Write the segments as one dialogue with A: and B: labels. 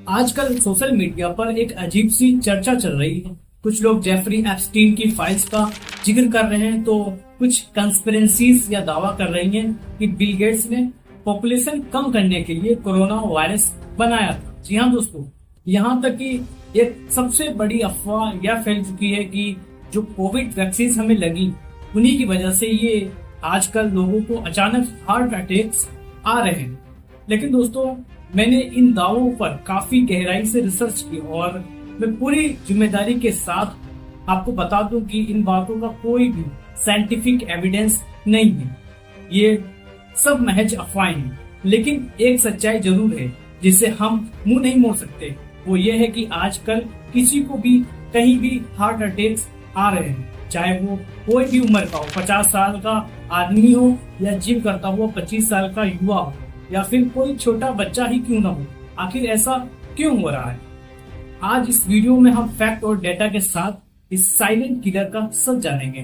A: आजकल social media पर एक अजीब सी चर्चा चल रही है। कुछ लोग जेफरी एप्स्टीन की फाइल्स का जिक्र कर रहे हैं, तो कुछ कंस्पिरेसीज या दावा कर रही हैं कि बिल गेट्स ने पॉपुलेशन कम करने के लिए कोरोना वायरस बनाया था। जी हाँ दोस्तों, यहाँ तक कि एक सबसे बड़ी अफवाह यह फैल चुकी है कि जो कोविड वैक्सीन हमें लगी, उन्हीं की वजह से ये आजकल लोगों को अचानक हार्ट अटैक्स आ रहे हैं। लेकिन दोस्तों, मैंने इन दावों पर काफी गहराई से रिसर्च की और मैं पूरी जिम्मेदारी के साथ आपको बता दूं कि इन बातों का कोई भी साइंटिफिक एविडेंस नहीं है। ये सब महज अफवाहें हैं। लेकिन एक सच्चाई जरूर है जिसे हम मुंह नहीं मोड़ सकते। वो ये है कि आजकल किसी को भी कहीं भी हार्ट अटैक्स आ रहे हैं, चाहे वो कोई भी उम्र का हो, 50 साल का आदमी हो या जिम करता हुआ 25 साल का युवा हो, या फिर कोई छोटा बच्चा ही क्यों ना हो। आखिर ऐसा क्यों हो रहा है? आज इस वीडियो में हम फैक्ट और डेटा के साथ इस साइलेंट किलर का सच जानेंगे।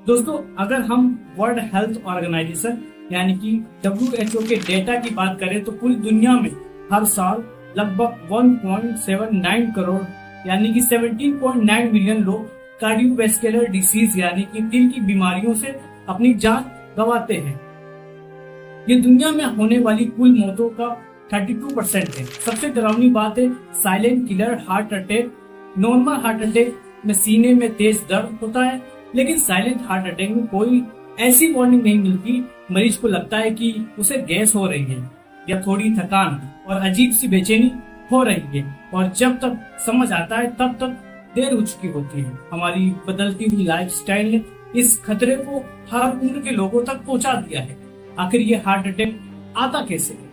A: दोस्तों, अगर हम वर्ल्ड हेल्थ ऑर्गेनाइजेशन यानी कि WHO के डेटा की बात करें तो पूरी दुनिया में हर साल लगभग 1.79 करोड़ यानी कि 17.9 मिलियन लोग कार्डियोवैस्कुलर डिसीज यानी कि दिल की बीमारियों से अपनी जान गंवाते हैं। ये दुनिया में होने वाली कुल मौतों का 32% है। सबसे डरावनी बात है silent killer heart attack. Normal heart attack में सीने में तेज दर्द होता है, लेकिन साइलेंट हार्ट अटैक में कोई ऐसी वार्निंग नहीं मिलती। मरीज को लगता है कि उसे गैस हो रही है या थोड़ी थकान और अजीब सी बेचैनी हो रही है, और जब तक समझ आता है तब तक देर हो चुकी होती है। हमारी बदलती हुई लाइफस्टाइल ने इस खतरे को हर उम्र के लोगों तक पहुंचा दिया है। आखिर ये हार्ट अटैक आता कैसे है?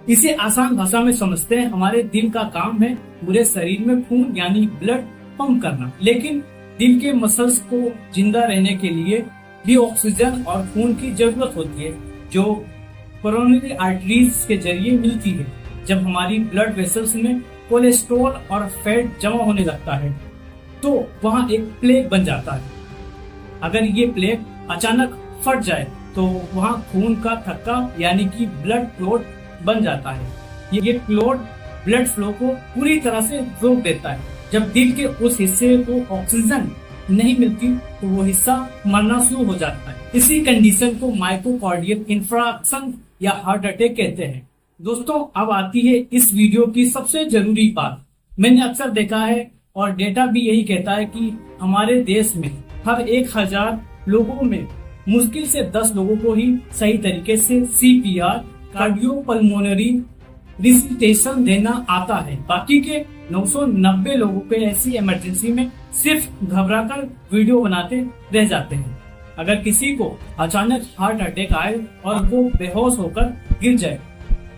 A: इसे आसान भाषा में समझते हैं। हमारे दिल का काम है पूरे शरीर में खून यानी ब्लड पंप करना, लेकिन दिल के मसल्स को जिंदा रहने के लिए भी ऑक्सीजन और खून की जरूरत होती है, जो कोरोनरी आर्टरीज के जरिए मिलती है। जब हमारी ब्लड वेसल्स में कोलेस्ट्रॉल और फैट जमा होने लगता है तो वहाँ एक प्लेग बन जाता है। अगर ये प्लेग अचानक फट जाए तो वहाँ खून का थक्का यानी कि ब्लड क्लॉट बन जाता है। ये क्लॉट ब्लड फ्लो को पूरी तरह से रोक देता है। जब दिल के उस हिस्से को ऑक्सीजन नहीं मिलती तो वो हिस्सा मरना शुरू हो जाता है। इसी कंडीशन को माइक्रोकार्डियल इंफ्राक्शन या हार्ट अटैक कहते हैं। दोस्तों, अब आती है इस वीडियो की सबसे जरूरी बात। मैंने अक्सर देखा है और डेटा भी यही कहता है कि हमारे देश में हर 1000 लोगों में मुश्किल से 10 लोगों को ही सही तरीके से CPR कार्डियोपल्मोनरी रिससिटेशन देना आता है। बाकी के 990 लोगों पे ऐसी इमरजेंसी में सिर्फ घबराकर वीडियो बनाते रह जाते हैं। अगर किसी को अचानक हार्ट अटैक आए और वो बेहोश होकर गिर जाए,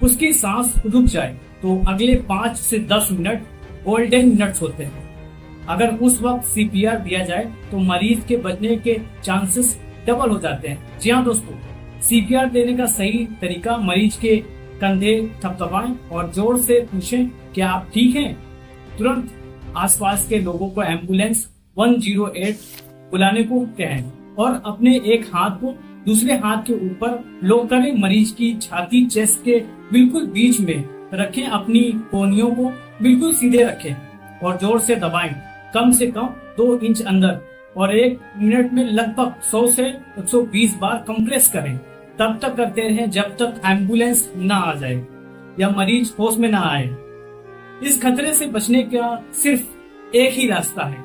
A: उसकी सांस रुक जाए, तो अगले 5 से 10 मिनट गोल्डन मिनट्स होते हैं। अगर उस वक्त CPR दिया जाए तो मरीज के बचने के चांसेस डबल हो जाते हैं। जी हाँ दोस्तों, CPR देने का सही तरीका मरीज के कंधे थपथपाएं और जोर से पूछें, क्या आप ठीक हैं? तुरंत आसपास के लोगों को एम्बुलेंस 108 बुलाने को कहें और अपने एक हाथ को दूसरे हाथ के ऊपर लॉक करें। मरीज की छाती चेस्ट के बिल्कुल बीच में रखें। अपनी कोहनियों को बिल्कुल सीधे रखें और जोर से दबाएं, कम से कम 2 इंच अंदर, और 1 मिनट में लगभग 100 से 120 बार कंप्रेस करें। तब तक करते रहें जब तक एम्बुलेंस न आ जाए या मरीज होश में न आए। इस खतरे से बचने का सिर्फ एक ही रास्ता है,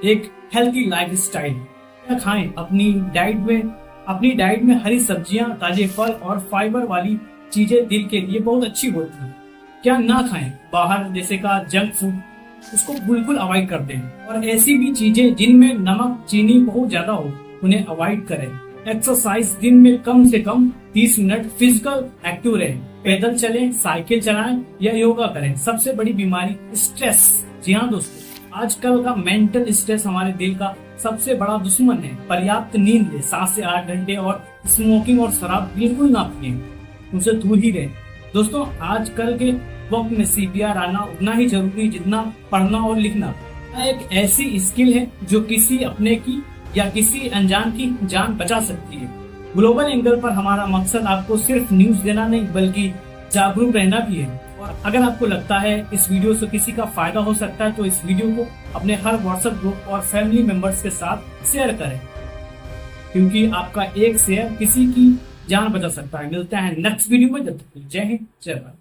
A: एक हेल्थी लाइफस्टाइल। खाएं अपनी डाइट में हरी सब्जियां, ताजे फल और फाइबर वाली चीजें दिल के लिए बहुत अच्छी होती हैं। क्या ना खाएं? बाहर जैसे का जंक फूड, उसको बिल्कुल अवॉइड कर दें, और ऐसी भी चीजें जिनमें नमक चीनी बहुत ज्यादा हो उन्हें अवॉइड करें। एक्सरसाइज दिन में कम से कम 30 मिनट फिजिकल एक्टिव रहें। पैदल चलें, साइकिल चलाएं या योगा करें। सबसे बड़ी बीमारी स्ट्रेस। जी हाँ दोस्तों, आजकल का मेंटल स्ट्रेस हमारे दिल का सबसे बड़ा दुश्मन है। पर्याप्त नींद ले, 7 से 8 घंटे, और स्मोकिंग और शराब बिल्कुल ना पिए, उनसे दूर ही रहे। दोस्तों, आजकल के वक्त में CPR आना उतना ही जरूरी जितना पढ़ना और लिखना। एक ऐसी स्किल है जो किसी अपने की या किसी अनजान की जान बचा सकती है। ग्लोबल एंगल पर हमारा मकसद आपको सिर्फ न्यूज देना नहीं बल्कि जागरूक रहना भी है। और अगर आपको लगता है इस वीडियो से किसी का फायदा हो सकता है तो इस वीडियो को अपने हर व्हाट्सएप ग्रुप और फैमिली मेंबर्स के साथ शेयर करें, क्योंकि आपका एक शेयर किसी की जान बचा सकता है। मिलते हैं नेक्स्ट वीडियो में, जब तक जय हिंद जय भारत।